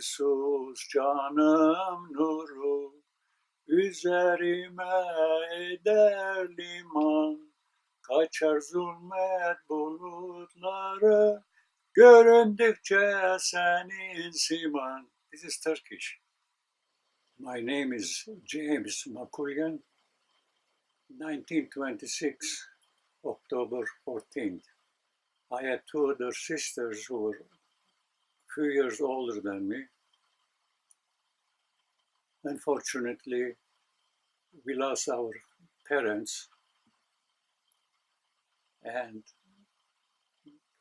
Sus canım nuru, üzerime eder liman. Kaçar zulmet bulutları, göründükçe senin siman. This is Turkish. My name is James Makhoulian, 1926, October 14th. I had two other sisters who were a few years older than me. Unfortunately, we lost our parents, and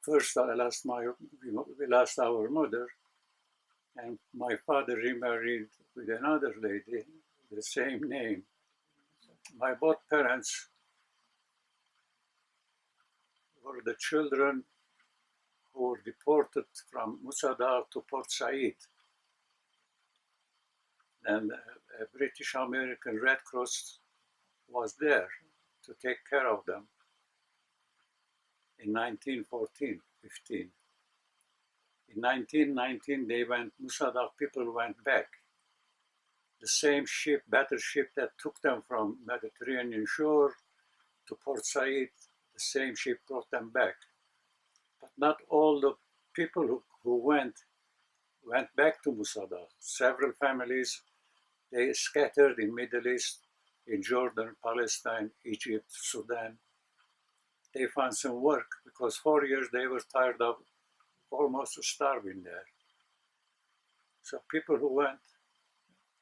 first we lost our mother, and my father remarried with another lady, the same name. My both parents were the children who were deported from Musadar to Port Said. And a British American Red Cross was there to take care of them in 1914-15. In 1919, Musadar people went back. The same ship, better ship that took them from Mediterranean shore to Port Said, the same ship brought them back. But not all the people who went back to Musadar. Several families, they scattered in Middle East, in Jordan, Palestine, Egypt, Sudan. They found some work because 4 years they were tired of almost starving there. So people who went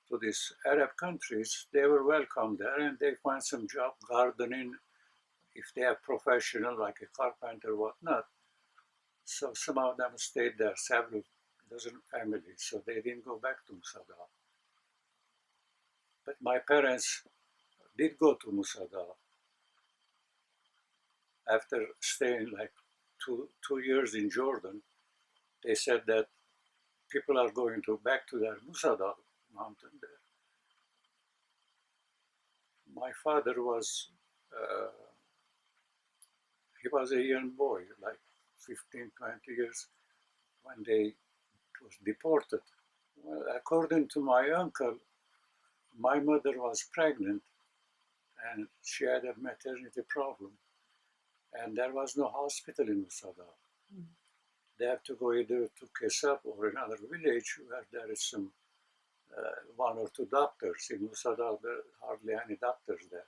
to these Arab countries, they were welcome there and they found some job, gardening, if they are professional, like a carpenter, whatnot. So some of them stayed there, several dozen families, so they didn't go back to Musadar. But my parents did go to Musadar. After staying like two years in Jordan, they said that people are going back to their Musadar mountain there. My father was, he was a young boy, like 15, 20 years, when they was deported. Well, according to my uncle, my mother was pregnant and she had a maternity problem. And there was no hospital in Musadar. They have to go either to Kesap or another village where there is some one or two doctors. In Musadar, there are hardly any doctors there.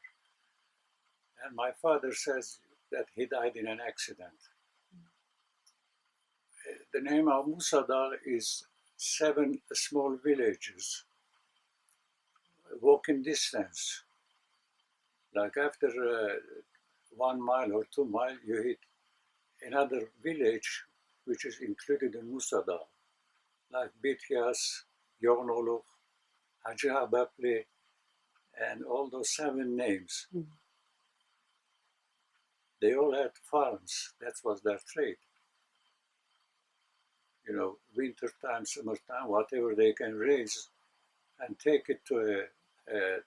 And my father says that he died in an accident. The name of Musadar is 7 small villages, walking distance. Like after 1 mile or 2 miles, you hit another village which is included in Musadar, like Bityas, Yonoluk, Hacı Habapli, and all those 7 names. They all had farms. That was their trade. You know, winter time, summertime, whatever they can raise, and take it to a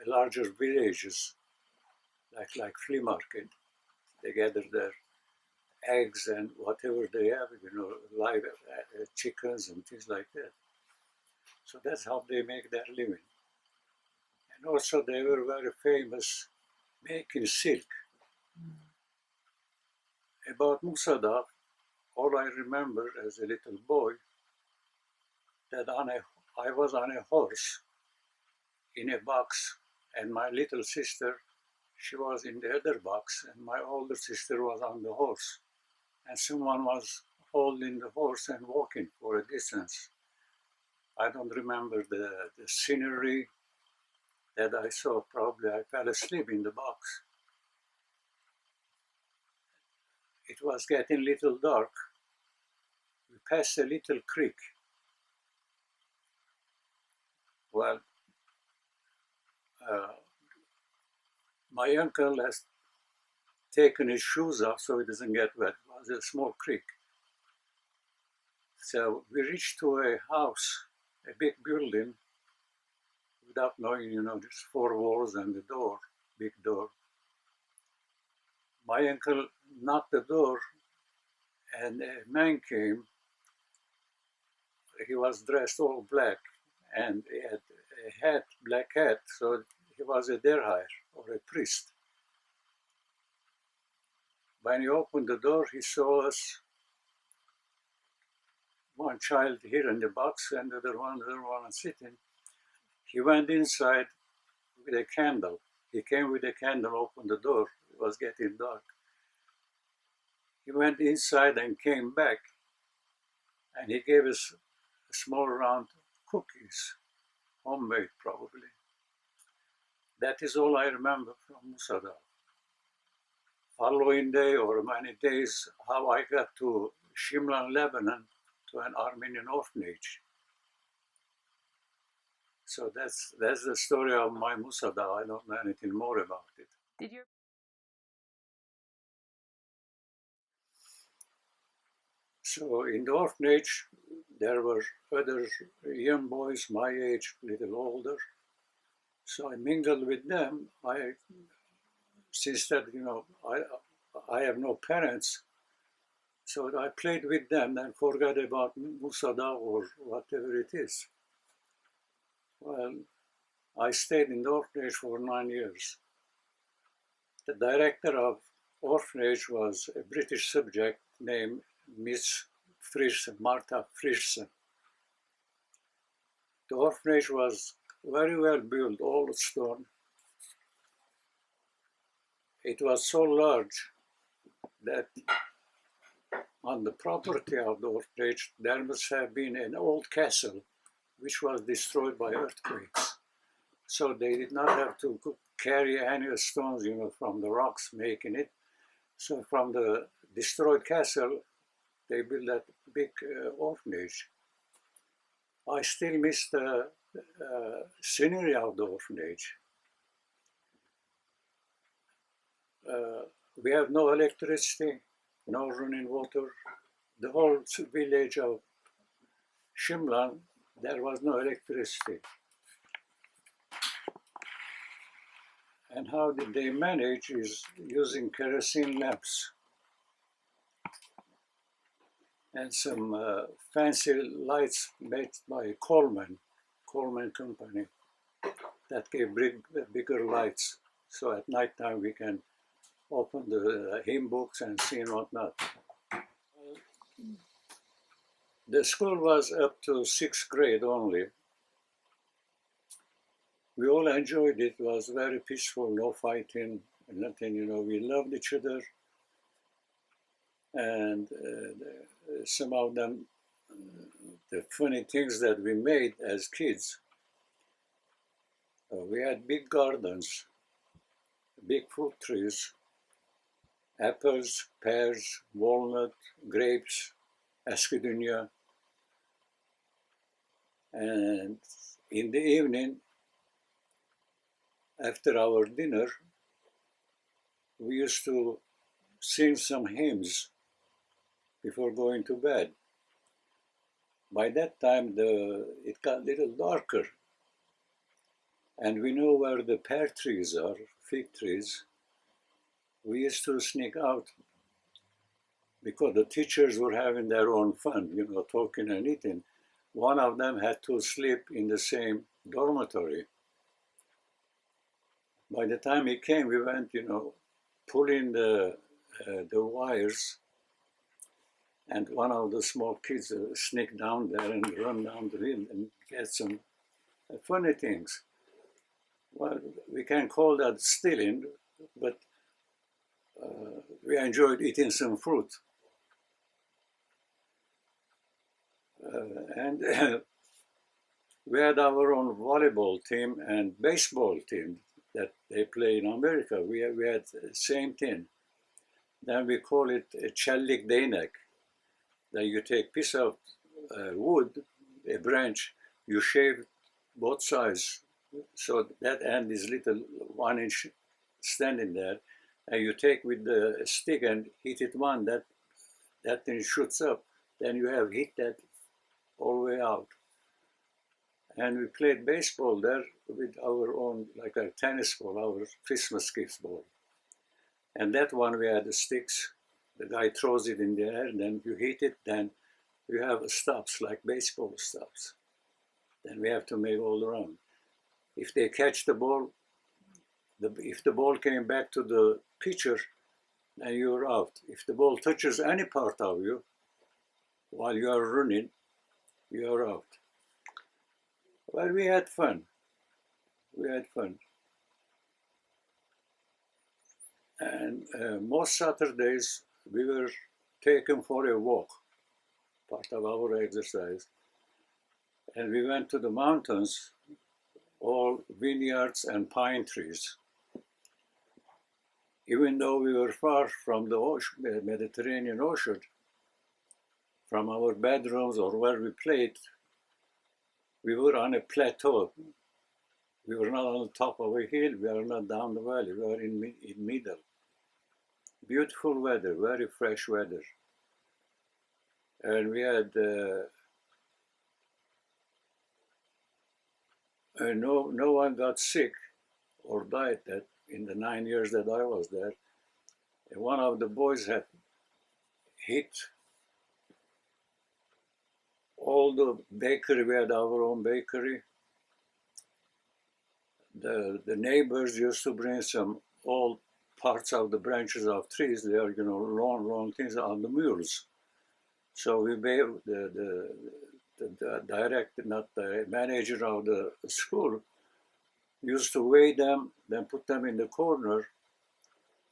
larger villages, like flea market. They gather their eggs and whatever they have, you know, live chickens and things like that. So that's how they make their living. And also they were very famous making silk. About Musadar, all I remember as a little boy, that I was on a horse in a box, and my little sister, she was in the other box, and my older sister was on the horse. And someone was holding the horse and walking for a distance. I don't remember the scenery that I saw. Probably I fell asleep in the box. It was getting a little dark. We passed a little creek. Well, my uncle has taken his shoes off so it doesn't get wet. It was a small creek. So we reached to a house, a big building, without knowing, you know, just 4 walls and the door, big door. My uncle knocked the door and a man came, he was dressed all black, and he had a hat, black hat, so he was a derhire or a priest. When he opened the door, he saw us, one child here in the box and the other one sitting. He went inside with a candle. He came with a candle, opened the door. It was getting dark. He went inside and came back, and he gave us a small round cookies, homemade probably. That is all I remember from Musada. Following day or many days, how I got to Shimlan, Lebanon, to an Armenian orphanage. So that's the story of my Musada. I don't know anything more about it. Did your So in the orphanage, there were other young boys my age, little older. So I mingled with them. Since that, I have no parents, so I played with them and forgot about Musada or whatever it is. Well, I stayed in the orphanage for 9 years. The director of orphanage was a British subject named Miss Frischsen, Martha Frischsen. The orphanage was very well built, all stone. It was so large that on the property of the orphanage there must have been an old castle which was destroyed by earthquakes. So they did not have to carry any stones, from the rocks making it. So from the destroyed castle, they built that big orphanage. I still miss the scenery of the orphanage. We have no electricity, no running water. The whole village of Shimlan, there was no electricity. And how did they manage is using kerosene lamps and some fancy lights made by Coleman Company that gave bigger lights. So at night time we can open the hymn books and see and whatnot. The school was up to 6th grade only. We all enjoyed it. It was very peaceful, no fighting, nothing, we loved each other. And some of them, the funny things that we made as kids, we had big gardens, big fruit trees, apples, pears, walnut, grapes, esquidunia. And in the evening, after our dinner, we used to sing some hymns before going to bed. By that time, it got a little darker. And we know where the pear trees are, fig trees. We used to sneak out because the teachers were having their own fun, talking and eating. One of them had to sleep in the same dormitory. By the time he came, we went, pulling the wires, and one of the small kids sneaked down there and run down the hill and get some funny things. Well, we can call that stealing, but we enjoyed eating some fruit. And we had our own volleyball team and baseball team that they play in America. We had the same thing. Then we call it a chellik değnek. Then you take piece of wood, a branch, you shave both sides, so that end is little 1 inch standing there, and you take with the stick and hit it one, that thing shoots up. Then you have hit that all the way out. And we played baseball there with our own, like a tennis ball, our Christmas gift ball. And that one we had the sticks. The guy throws it in the air, and then you hit it, then we have stops like baseball stops. Then we have to make all around. If they catch the ball, if the ball came back to the pitcher, then you're out. If the ball touches any part of you while you are running, you're out. Well, we had fun. We had fun. And most Saturdays we were taken for a walk, part of our exercise. And we went to the mountains, all vineyards and pine trees. Even though we were far from the ocean, the Mediterranean Ocean, from our bedrooms or where we played, we were on a plateau. We were not on the top of a hill, we were not down the valley, we were in middle. Beautiful weather, very fresh weather. And we had no one got sick or died that in the 9 years that I was there. And one of the boys had hit all the bakery. We had our own bakery. The neighbors used to bring some old parts of the branches of trees. They are, long things on the mules. So we the director, not the manager of the school, used to weigh them, then put them in the corner.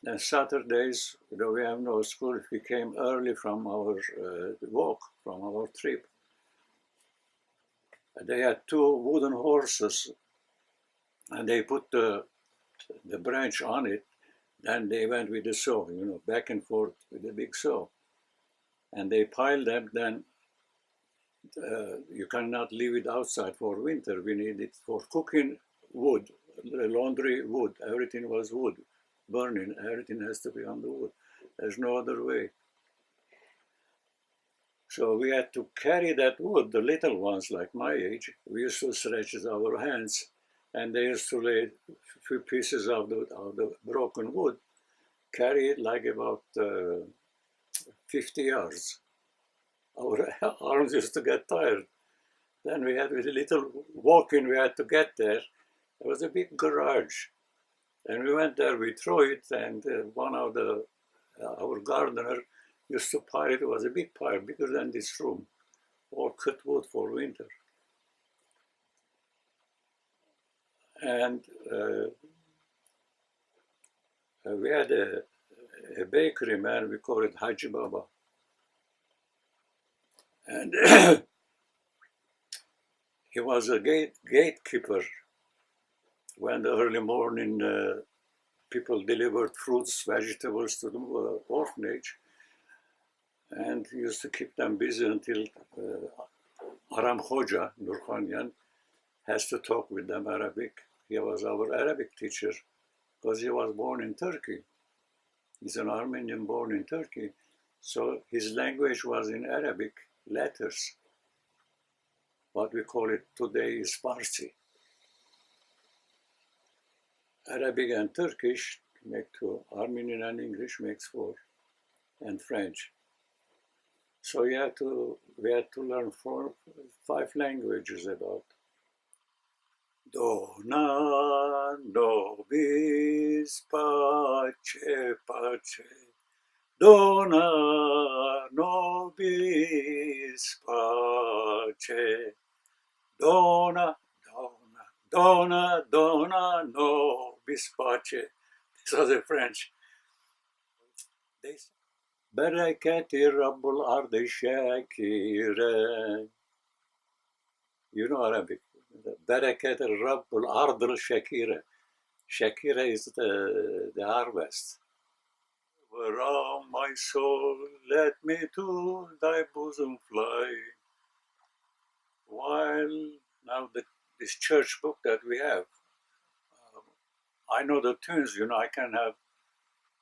Then Saturdays, we have no school. We came early from our walk, from our trip. They had 2 wooden horses, and they put the branch on it. Then they went with the saw, back and forth with the big saw. And they piled them. Then you cannot leave it outside for winter. We need it for cooking, wood, laundry, wood. Everything was wood, burning. Everything has to be on the wood. There's no other way. So we had to carry that wood, the little ones like my age. We used to stretch our hands, and they used to lay a few pieces of the broken wood, carry it like about 50 yards. Our arms used to get tired. Then we had with a little walking, we had to get there. There was a big garage. And we went there, we threw it, and one of our gardener used to pile it. It was a big pile, bigger than this room, all cut wood for winter. And we had a bakery man, we call it Haji Baba. And he was a gatekeeper. When the early morning people delivered fruits, vegetables to the orphanage, and he used to keep them busy until Aram Hoja, Nurkhanian, has to talk with them Arabic. He was our Arabic teacher because he was born in Turkey. He's an Armenian born in Turkey. So his language was in Arabic letters. What we call it today is Farsi. Arabic and Turkish make 2. Armenian and English makes 4. And French. So we had to learn 5 languages about. Dona nobis pace pace. Dona nobis pace. Dona nobis pace. This was a French. They said, Bereketi Rabbul Ardi Shakire. You know Arabic. Bereketi Rabbul Ardi Shakire. Shakira is the harvest. Around my soul, let me to thy bosom fly. While now this church book that we have, I know the tunes, I can have,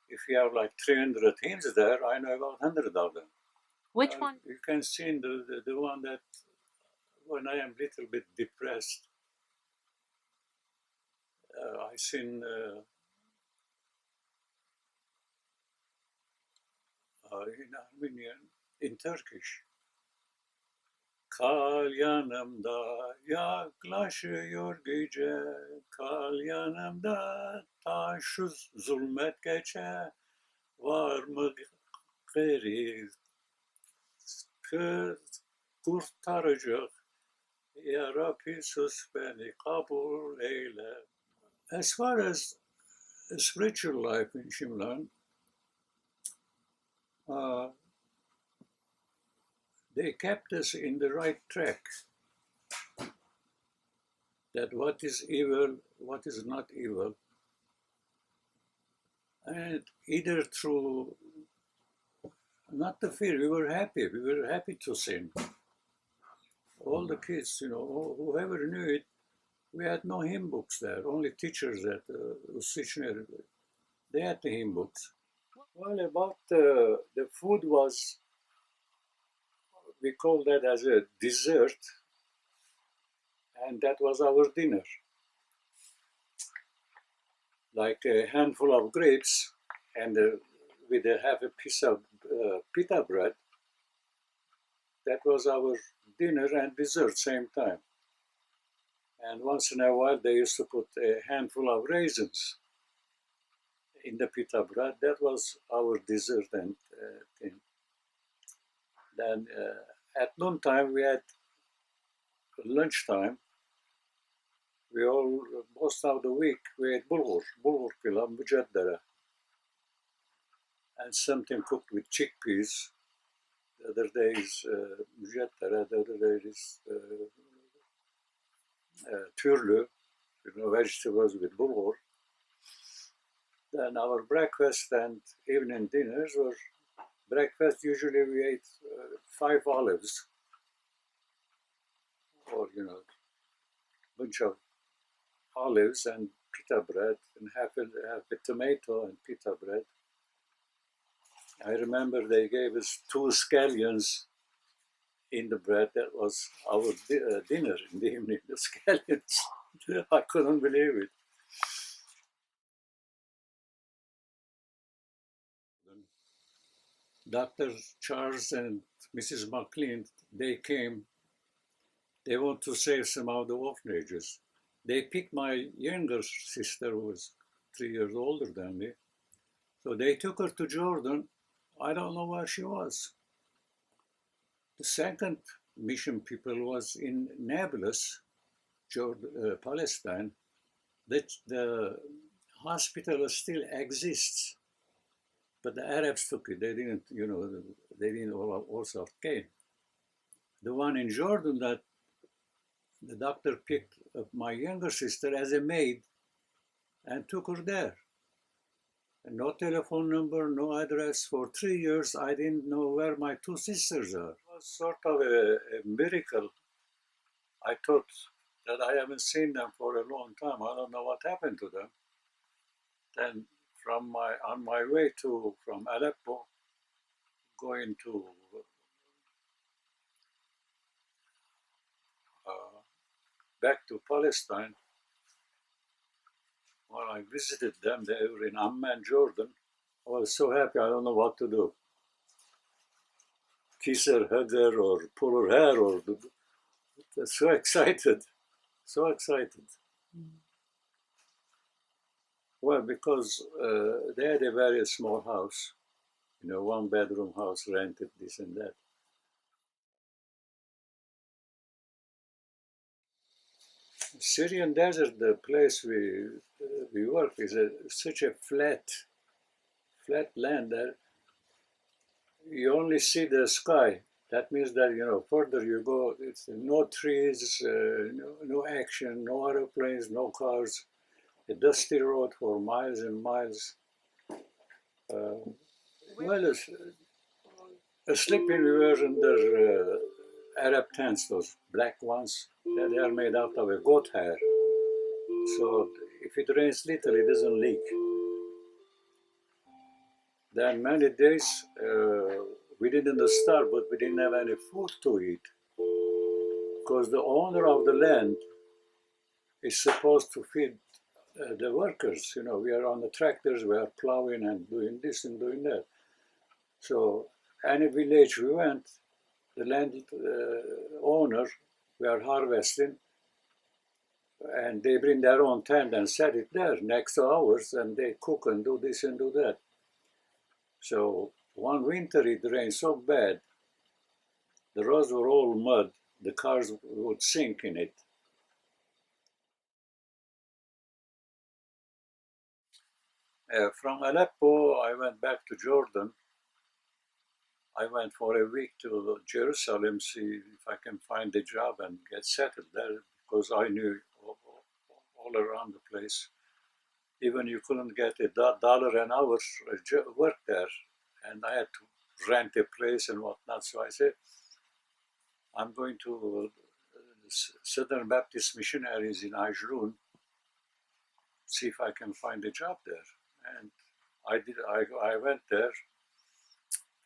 if you have like 300 hymns there, I know about 100 of them. Which one? You can sing the one that when I am a little bit depressed, I sing in Armenian, in Turkish. Kal yanımda yaklaşıyor gece, kal yanımda ta şu zulmet geçe, var mı geri kurtaracak, ya Rabbi sus beni kabul eyle. As far as spiritual life in Shimlan, uh, they kept us in the right track. That what is evil, what is not evil. And either through, not the fear, we were happy to sin. All the kids, whoever knew it, we had no hymn books there, only teachers at Usichneri, they had the hymn books. Well, about the food was, we call that as a dessert, and that was our dinner. Like a handful of grapes and with half a piece of pita bread. That was our dinner and dessert same time. And once in a while they used to put a handful of raisins in the pita bread. That was our dessert and thing. Then at noontime we had lunchtime. Most of the week we had bulgur pilav, mujaddara, and something cooked with chickpeas. The other day is mujaddara, the other day is türlü, vegetables with bulgur. Then our breakfast and evening dinners were breakfast. Usually we ate 5 olives, or bunch of olives and pita bread, and half a tomato and pita bread. I remember they gave us 2 scallions in the bread. That was our dinner in the evening. The scallions, I couldn't believe it. Dr. Charles and Mrs. McLean, they came. They want to save some of the orphanages. They picked my younger sister, who was 3 years older than me. So they took her to Jordan. I don't know where she was. The second mission people was in Nablus, Jordan, Palestine. The hospital still exists, but the Arabs took it. They didn't, they didn't also came. The one in Jordan that the doctor picked up my younger sister as a maid and took her there. And no telephone number, no address. For 3 years, I didn't know where my 2 sisters are. It was sort of a miracle. I thought that I haven't seen them for a long time. I don't know what happened to them. Then on my way from Aleppo, going to back to Palestine, when I visited them, they were in Amman, Jordan. I was so happy, I don't know what to do. Kiss her, hug her, or pull her hair, or so excited, so excited. Well, because they had a very small house, 1-bedroom house, rented, this and that. Syrian desert, the place we work, is such a flat land that you only see the sky. That means that further you go, it's no trees, no action, no aeroplanes, no cars, a dusty road for miles and miles. Well, sleeping we were under Arab tents, those black ones. They are made out of a goat hair. So if it rains little, it doesn't leak. Then many days we didn't starve, but we didn't have any food to eat. Because the owner of the land is supposed to feed the workers. We are on the tractors, we are plowing and doing this and doing that. So any village we went, the land owner, we are harvesting, and they bring their own tent and set it there next to ours, and they cook and do this and do that. So one winter it rained so bad, the roads were all mud, the cars would sink in it. From Aleppo, I went back to Jordan. I went for a week to Jerusalem, see if I can find a job and get settled there, because I knew all around the place. Even you couldn't get $1 an hour work there, and I had to rent a place and whatnot. So I said, I'm going to Southern Baptist Missionaries in Ajrun, see if I can find a job there. And I did. I went there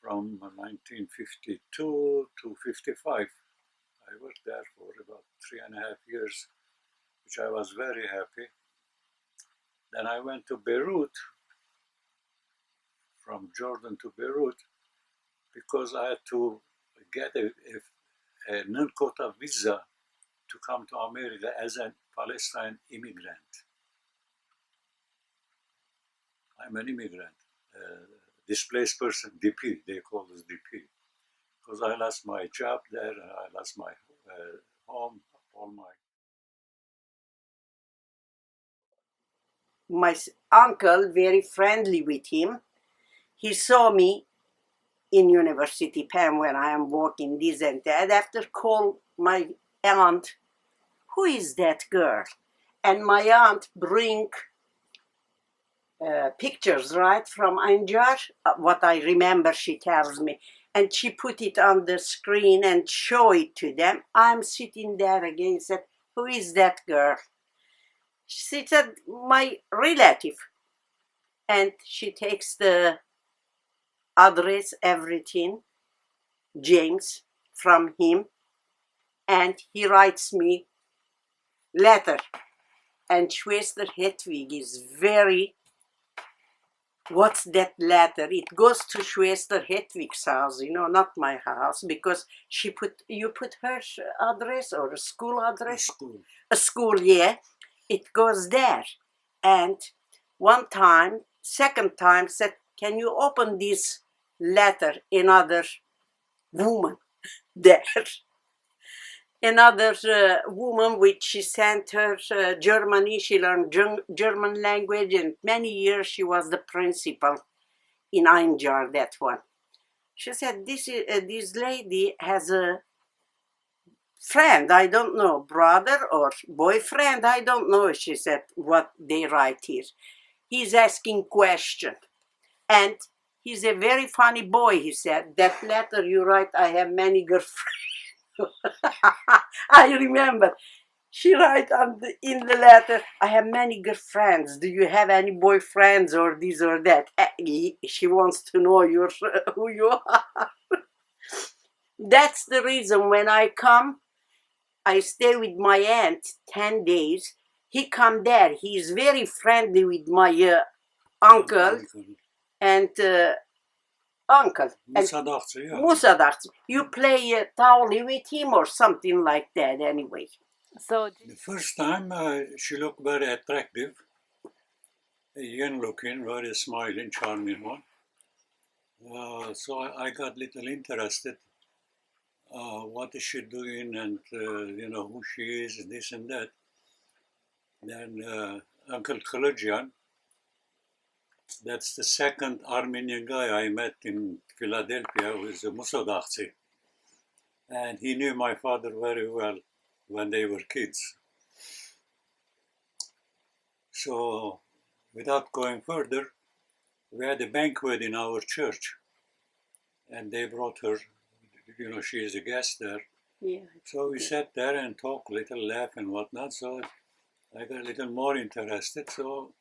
from 1952 to 55. I worked there for about 3.5 years, which I was very happy. Then I went to Beirut, from Jordan to Beirut, because I had to get a non-quota visa to come to America as a Palestine immigrant. I'm an immigrant, displaced person, DP, they call us DP. Because I lost my job there, and I lost my home, all my uncle, very friendly with him. He saw me in University Penn when I am walking this and that. After call my aunt, who is that girl? And my aunt bring pictures right from Anjar, what I remember she tells me, and she put it on the screen and show it to them. I'm sitting there again, said, who is that girl? She said, my relative. And she takes the address, everything, James, from him, and he writes me letter. And Schwester Hedwig is very, what's that letter? It goes to Schwester Hedwig's house, you know, not my house, because you put her address or a school address? School. A school, yeah. It goes there. And one time, second time, said, can you open this letter? Another woman there. Another woman which she sent her Germany. She learned German language, and many years she was the principal in Einjar, that one. She said, this lady has a friend, I don't know, brother or boyfriend, I don't know, she said, what they write here. He's asking question. And he's a very funny boy, he said. That letter you write, I have many girlfriends. I remember. She write in the letter, I have many girlfriends. Do you have any boyfriends or this or that? She wants to know who you are. That's the reason when I come, I stay with my aunt 10 days. He come there. He is very friendly with my uncle and uncle. Musa Dağçı, yeah. Musa Dağçı. You play towel with him or something like that anyway. So the first time she looked very attractive, young looking, very smiling, charming one. So I got little interested. What is she doing, and you know who she is, this and that. Then Uncle Kılıçyan, that's the second Armenian guy I met in Philadelphia, was Musa Dağçı. And he knew my father very well when they were kids. So without going further, we had a banquet in our church, and they brought her, you know, she is a guest there. Yeah. So we sat there and talked, little laugh and whatnot. So I got a little more interested. So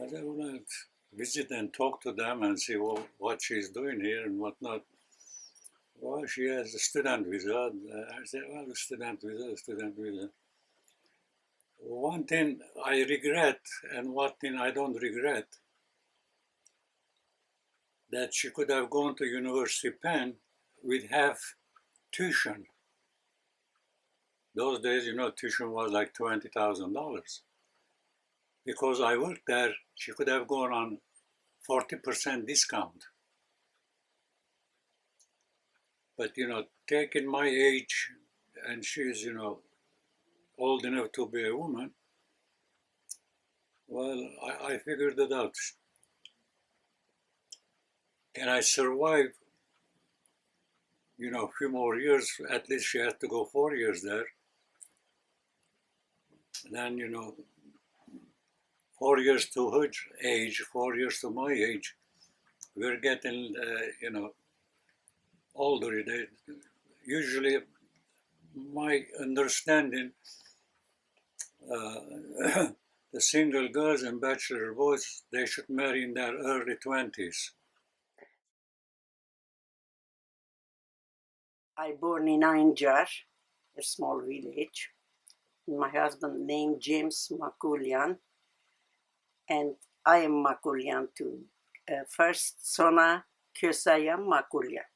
I said, well, I'll visit and talk to them and see what she's doing here and whatnot. Well, she has a student visa. I said, well, student visa. One thing I regret and one thing I don't regret, that she could have gone to University Penn with half tuition. Those days, tuition was like $20,000. Because I worked there, she could have gone on 40% discount. But, taking my age, and she's, old enough to be a woman, well, I figured it out. Can I survive, a few more years? At least she had to go 4 years there. Then, 4 years to her age, 4 years to my age, we're getting, older. Usually, my understanding, the single girls and bachelor boys, they should marry in their early 20s. I born in Ainjar, a small village. My husband named James Makhoulian, and I am Makhoulian too. First, Sona Makhoulian.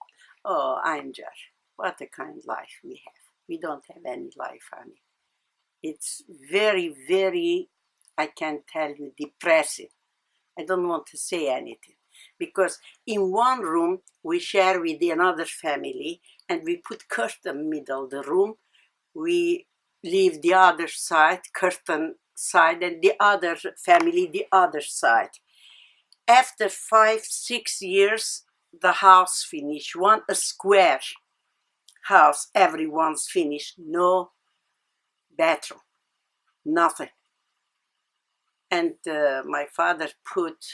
Oh, Ainjar, what a kind life we have. We don't have any life, honey. It's very, very, I can tell you, depressing. I don't want to say anything. Because in one room, we share with another family, and we put curtain middle the room. We leave the other side, curtain side, and the other family the other side. After 5-6 years, the house finished. A square house, everyone's finished. No bathroom, nothing. And my father put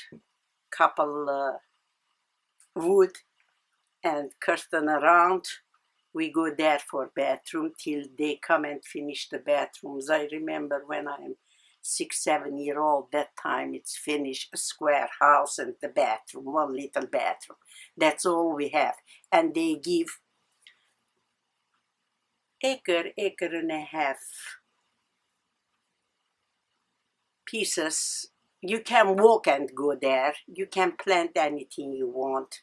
couple wood and curtain around. We go there for bathroom till they come and finish the bathrooms. I remember when I'm 6-7 year old, that time it's finished, a square house and the bathroom, one little bathroom. That's all we have. And they give acre and a half pieces. You can walk and go there. You can plant anything you want.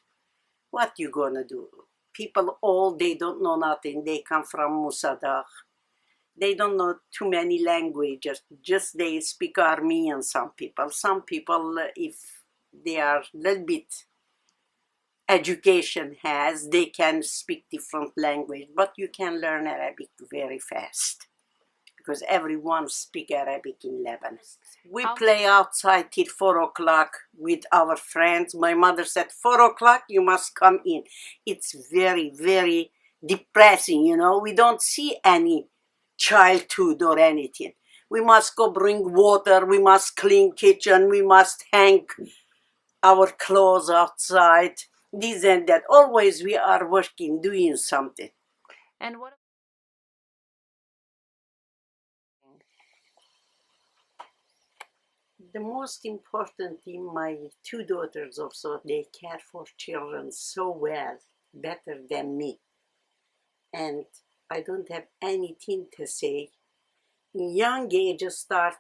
What you gonna do? People all, they don't know nothing. They come from Musadagh. They don't know too many languages. Just they speak Armenian, some people. Some people, if they are a little bit education has, they can speak different language. But you can learn Arabic very fast. Because everyone speak Arabic in Lebanon. We play outside till 4 o'clock with our friends. My mother said, 4 o'clock, you must come in. It's very, very depressing, We don't see any childhood or anything. We must go bring water, we must clean kitchen, we must hang our clothes outside, this and that. Always we are working, doing something. And what? The most important thing, my two daughters also, they care for children so well, better than me. And I don't have anything to say. In young age, start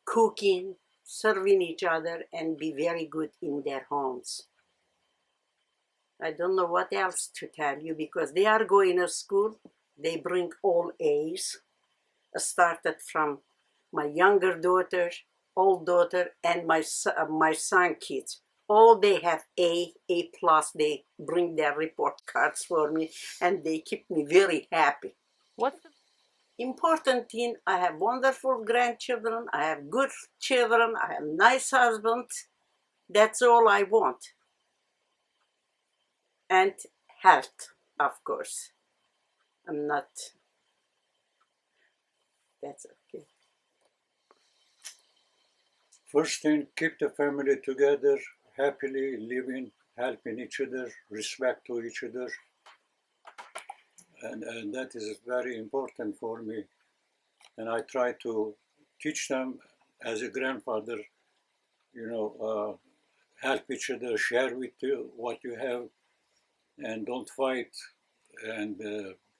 cooking, serving each other, and be very good in their homes. I don't know what else to tell you, because they are going to school. They bring all A's. I started from my younger daughter, old daughter, and my son kids. All they have A+. They bring their report cards for me, and they keep me very happy. What's the important thing? I have wonderful grandchildren. I have good children. I have nice husband. That's all I want. And health, of course. I'm not. That's okay. First thing, keep the family together, happily living, helping each other, respect to each other. And that is very important for me. And I try to teach them as a grandfather, help each other, share with you what you have, and don't fight, and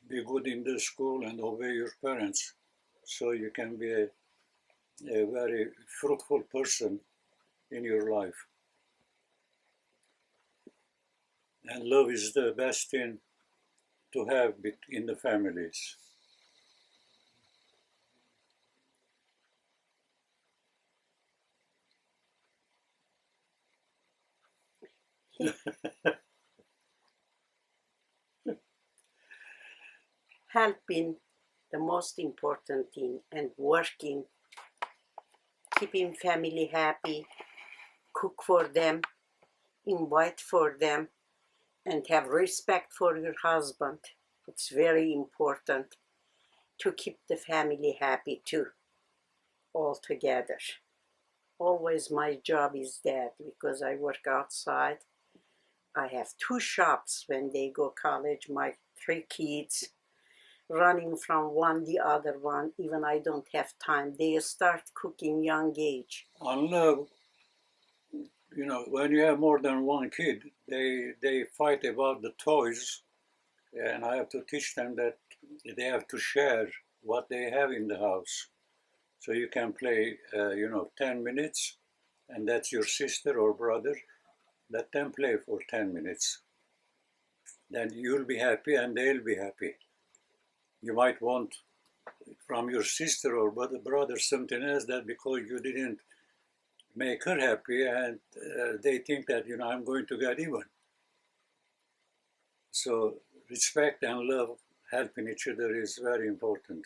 be good in the school and obey your parents, so you can be a very fruitful person in your life. And love is the best thing to have in the families. Helping, the most important thing, and working, keeping family happy, cook for them, invite for them, and have respect for your husband. It's very important to keep the family happy too, all together. Always my job is that because I work outside. I have 2 shops when they go college, my 3 kids running from one the other one, even I don't have time. They start cooking young age. Unless, when you have more than one kid, they fight about the toys, and I have to teach them that they have to share what they have in the house. So you can play, 10 minutes, and that's your sister or brother. Let them play for 10 minutes. Then you'll be happy and they'll be happy. You might want from your sister or brother something else that because you didn't make her happy, and they think that, I'm going to get even. So respect and love, helping each other is very important.